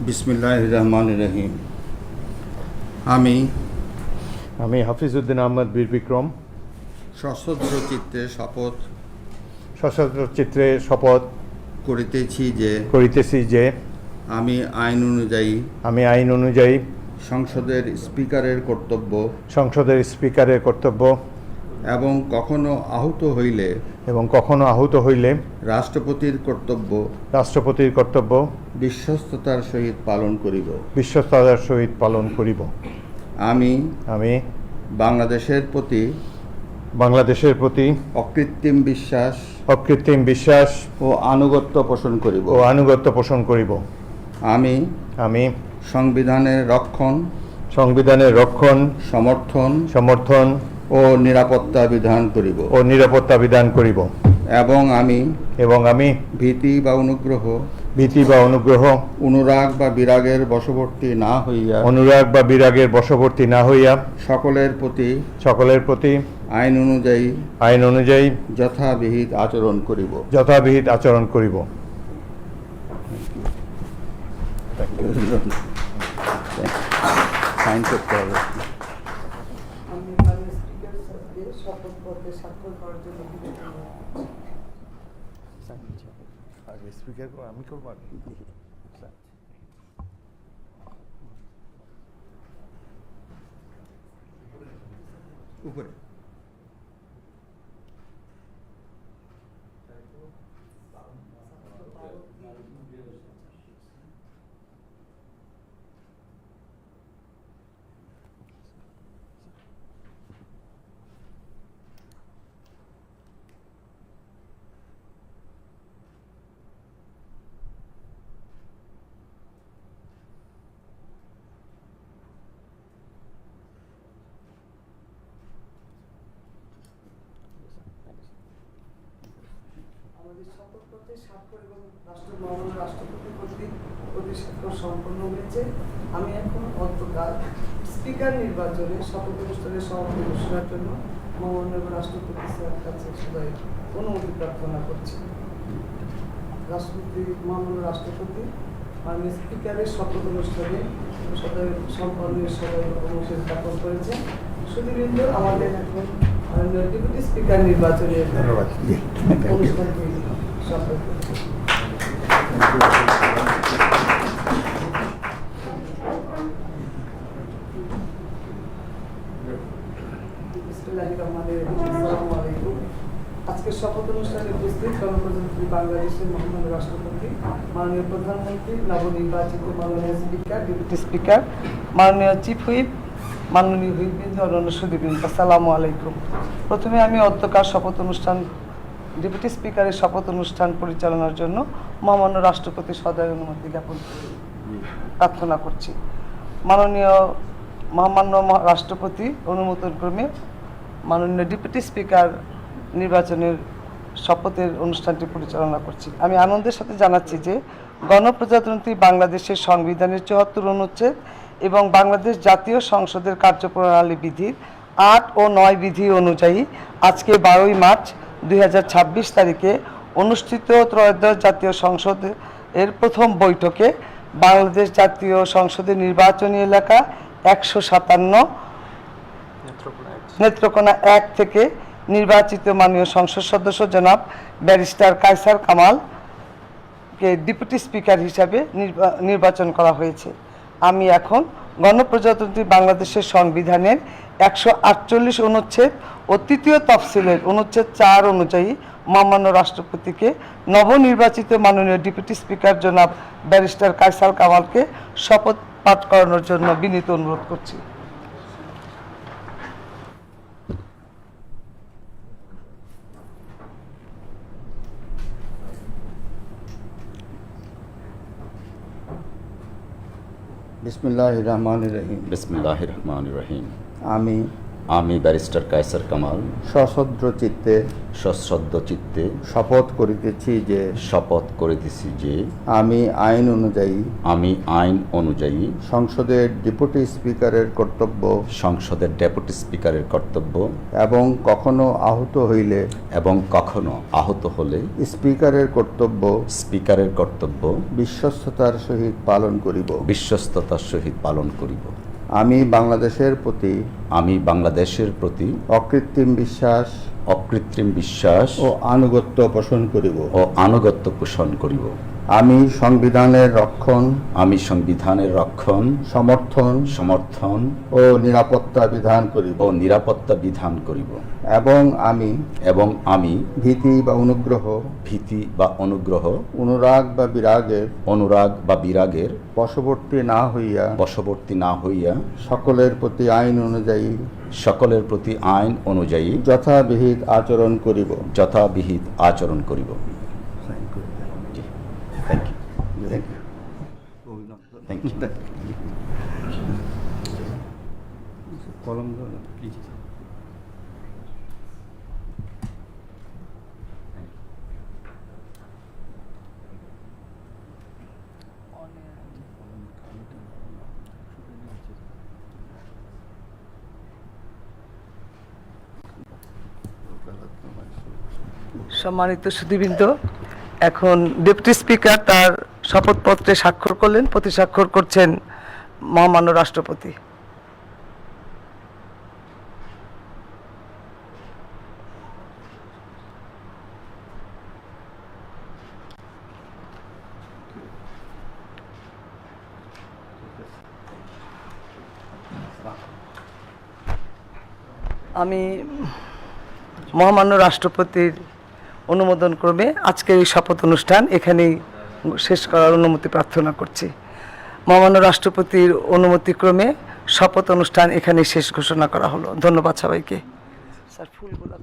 বিসমিল্লাহির রহমানির রহিম। আমি হাফিজউদ্দিন আহমদ বীর বিক্রম সশস্ত্র চিত্তে শপথ করিতেছি যে আমি আইন অনুযায়ী সংসদের স্পিকারের কর্তব্য এবং কখনো আহত হইলে রাষ্ট্রপতির কর্তব্য বিশ্বস্ততার সহিত পালন করিব। আমি বাংলাদেশের প্রতি অকৃত্রিম বিশ্বাস ও আনুগত্য পোষণ করিব। আমি সংবিধানের রক্ষণ সমর্থন ও নিরাপত্তা বিধান করিব এবং আমি ভীতি বা অনুগ্রহ অনুরাগ বা বিরাগের বশবর্তী না হইয়া সকলের প্রতি আইন অনুযায়ী যথাবিহিত আচরণ করিব। সাইন করতে হবে। আমি করবো উপরে রাষ্ট্রপতি কর্তৃক প্রতিষ্ঠা সম্পন্ন হয়েছে। আমি এখন অন্তকাল স্পিকার নির্বাচনে শপথ অনুষ্ঠানের সভাপতি ঘোষণার জন্য মাননীয় রাষ্ট্রপতি স্যারের কাছে সদয় অনুমতি প্রার্থনা করছি। মাননীয় রাষ্ট্রপতি মাননীয় স্পিকারের শপথ অনুষ্ঠানে সদয় সম্পন্নের সদয় অনুমতি জ্ঞাপন করেছেন। শুধুবৃন্দ, আমাদের এখন ডেপুটি স্পিকার নির্বাচনের অনুষ্ঠানটি সম্পন্ন করছি। আজকের শপথ অনুষ্ঠানে উপস্থিত গণপ্রজাতন্ত্রী বাংলাদেশের মহামান্য রাষ্ট্রপতি, মাননীয় প্রধানমন্ত্রী, নবনির্বাচিত মাননীয় স্পিকার, ডেপুটি স্পিকার, মাননীয় চিফ হুইপ, মাননীয় হুইপবৃন্দ, অন্যান্য সুধীবৃন্দ, আসসালামু আলাইকুম। প্রথমে আমি অধ্যকার শপথ অনুষ্ঠান ডেপুটি স্পিকারের শপথ অনুষ্ঠান পরিচালনার জন্য মহামান্য রাষ্ট্রপতির সদয় অনুমতি জ্ঞাপন প্রার্থনা করছি। মহামান্য রাষ্ট্রপতি অনুমোদন ক্রমে মাননীয় ডেপুটি স্পিকার নির্বাচনের শপথের অনুষ্ঠানটি পরিচালনা করছি। আমি আনন্দের সাথে জানাচ্ছি যে গণপ্রজাতন্ত্রী বাংলাদেশের সংবিধানের ৭৪ অনুচ্ছেদ এবং বাংলাদেশ জাতীয় সংসদের কার্যপ্রণালী বিধির ৮ ও ৯ বিধি অনুযায়ী আজকে ১২ই মার্চ ২০২৬ তারিখে অনুষ্ঠিত ত্রয়োদশ জাতীয় সংসদ এর প্রথম বৈঠকে বাংলাদেশ জাতীয় সংসদের নির্বাচনী এলাকা ১৫৭ নেত্রকোনা ১ থেকে নির্বাচিত মাননীয় সংসদ সদস্য জনাব ব্যারিস্টার কায়সার কামালকে ডেপুটি স্পিকার হিসাবে নির্বাচন করা হয়েছে। আমি এখন গণপ্রজাতন্ত্রী বাংলাদেশের সংবিধানের ১৪৮ অনুচ্ছেদ ও তৃতীয় তফসিলের অনুচ্ছেদ ৪ অনুযায়ী মহামান্য রাষ্ট্রপতিকে নবনির্বাচিত মাননীয় ডেপুটি স্পিকার জনাব ব্যারিস্টার কায়সার কামালকে শপথ পাঠ করানোর জন্য বিনীত অনুরোধ করছি। বিসমিল্লাহির রহমানির রহিম। বিসমিল্লাহির রহমানির রহিম। আমি আমি ব্যারিস্টার কায়সার কামাল সশ্রদ্ধ চিত্তে সশ্রদ্ধ চিত্তে শপথ করিতেছি যে শপথ করিতেছি যে আমি আইন অনুযায়ী আমি আইন অনুযায়ী সংসদের ডেপুটি স্পিকারের কর্তব্য সংসদের ডেপুটি স্পিকারের কর্তব্য এবং কখনো আহত হইলে আহত হলে স্পিকারের কর্তব্য স্পিকারের কর্তব্য বিশ্বস্ততার সহিত পালন করিব। বিশ্বস্ততার সহিত পালন করিব। আমি বাংলাদেশের প্রতি অকৃত্রিম বিশ্বাস ও আনুগত্য পোষণ করিব। আমি সংবিধানের রক্ষণ সমর্থন ও নিরাপত্তা বিধান করিব এবং আমি ভীতি বা অনুগ্রহ অনুরাগ বা বিরাগের বশবর্তী না হইয়া সকলের প্রতি আইন অনুযায়ী যথাবিহিত আচরণ করিব। Thank you. সম্মানিত সুধীবৃন্দ, এখন ডেপুটি স্পিকার তার শপথপত্রে স্বাক্ষর করলেন। প্রতি স্বাক্ষর করছেন মহামান্য রাষ্ট্রপতি। আমি মহামান্য রাষ্ট্রপতির অনুমোদন ক্রমে আজকের এই শপথ অনুষ্ঠান এখানেই শেষ করার অনুমতি প্রার্থনা করছি। মহামান্য রাষ্ট্রপতির অনুমতিক্রমে শপথ অনুষ্ঠান এখানেই শেষ ঘোষণা করা হলো। ধন্যবাদ সবাইকে। স্যার ফুলগুলো